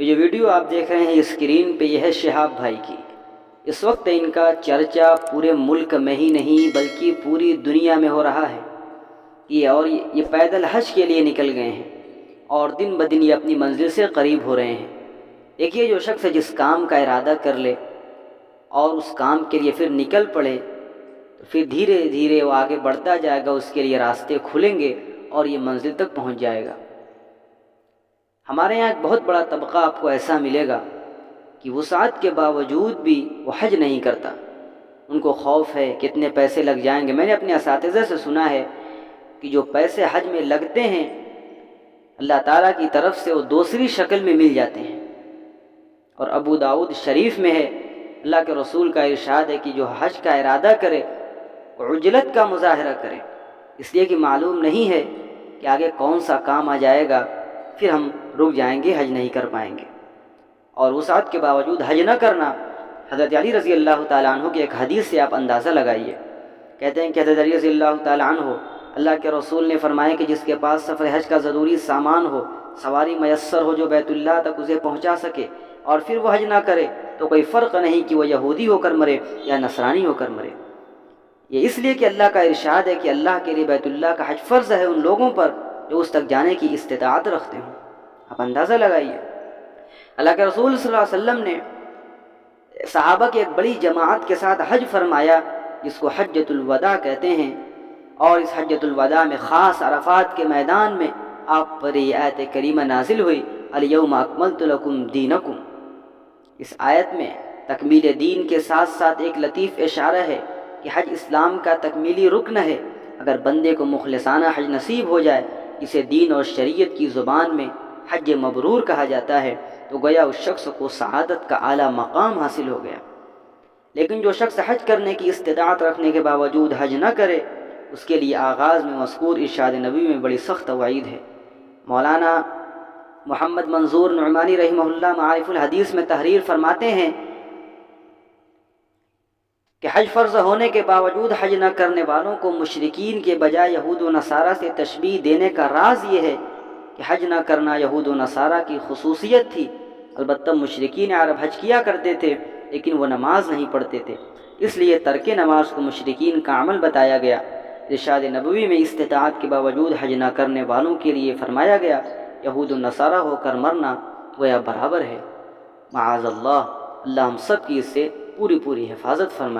تو یہ ویڈیو آپ دیکھ رہے ہیں اسکرین پہ، یہ ہے شہاب بھائی کی۔ اس وقت ان کا چرچا پورے ملک میں ہی نہیں بلکہ پوری دنیا میں ہو رہا ہے یہ پیدل حج کے لیے نکل گئے ہیں اور دن بدن یہ اپنی منزل سے قریب ہو رہے ہیں۔ دیکھیے، جو شخص جس کام کا ارادہ کر لے اور اس کام کے لیے پھر نکل پڑے تو پھر دھیرے دھیرے وہ آگے بڑھتا جائے گا، اس کے لیے راستے کھلیں گے اور یہ منزل تک پہنچ جائے گا۔ ہمارے یہاں ایک بہت بڑا طبقہ آپ کو ایسا ملے گا کہ وسعت کے باوجود بھی وہ حج نہیں کرتا۔ ان کو خوف ہے کتنے پیسے لگ جائیں گے۔ میں نے اپنے اساتذہ سے سنا ہے کہ جو پیسے حج میں لگتے ہیں اللہ تعالیٰ کی طرف سے وہ دوسری شکل میں مل جاتے ہیں۔ اور ابو داؤد شریف میں ہے، اللہ کے رسول کا ارشاد ہے کہ جو حج کا ارادہ کرے وہ عجلت کا مظاہرہ کرے، اس لیے کہ معلوم نہیں ہے کہ آگے کون سا کام آ جائے گا، پھر ہم رک جائیں گے، حج نہیں کر پائیں گے۔ اور وسعت کے باوجود حج نہ کرنا، حضرت علی رضی اللہ تعالیٰ عنہ کی ایک حدیث سے آپ اندازہ لگائیے۔ کہتے ہیں کہ حضرت علی رضی اللہ تعالیٰ عنہ، اللہ کے رسول نے فرمایا کہ جس کے پاس سفر حج کا ضروری سامان ہو، سواری میسر ہو جو بیت اللہ تک اسے پہنچا سکے، اور پھر وہ حج نہ کرے تو کوئی فرق نہیں کہ وہ یہودی ہو کر مرے یا نصرانی ہو کر مرے۔ یہ اس لیے کہ اللہ کا ارشاد ہے کہ اللہ کے لیے بیت اللہ کا حج فرض ہے ان لوگوں پر جو اس تک جانے کی استطاعت رکھتے ہوں۔ آپ اندازہ لگائیے، اللہ کے رسول صلی اللہ علیہ وسلم نے صحابہ کی ایک بڑی جماعت کے ساتھ حج فرمایا جس کو حجۃ الوداع کہتے ہیں، اور اس حجۃ الوداع میں خاص عرفات کے میدان میں آپ پر یہ آیت کریمہ نازل ہوئی، الیوم اکملت لکم دینکم۔ اس آیت میں تکمیل دین کے ساتھ ساتھ ایک لطیف اشارہ ہے کہ حج اسلام کا تکمیلی رکن ہے۔ اگر بندے کو مخلصانہ حج نصیب ہو جائے، جسے دین اور شریعت کی زبان میں حج مبرور کہا جاتا ہے، تو گویا اس شخص کو سعادت کا اعلیٰ مقام حاصل ہو گیا۔ لیکن جو شخص حج کرنے کی استطاعت رکھنے کے باوجود حج نہ کرے، اس کے لیے آغاز میں مذکور ارشاد نبوی میں بڑی سخت وعید ہے۔ مولانا محمد منظور نعمانی رحمہ اللہ معارف الحدیث میں تحریر فرماتے ہیں کہ حج فرض ہونے کے باوجود حج نہ کرنے والوں کو مشرکین کے بجائے یہود و نصارہ سے تشبیہ دینے کا راز یہ ہے کہ حج نہ کرنا یہود و نصارہ کی خصوصیت تھی۔ البتہ مشرکین عرب حج کیا کرتے تھے لیکن وہ نماز نہیں پڑھتے تھے، اس لیے ترک نماز کو مشرکین کا عمل بتایا گیا۔ ارشاد نبوی میں استطاعت کے باوجود حج نہ کرنے والوں کے لیے فرمایا گیا یہود و نصارہ ہو کر مرنا گویا برابر ہے۔ معاذ اللہ، اللہ ہم سب کی اس سے پوری حفاظت فرمائے۔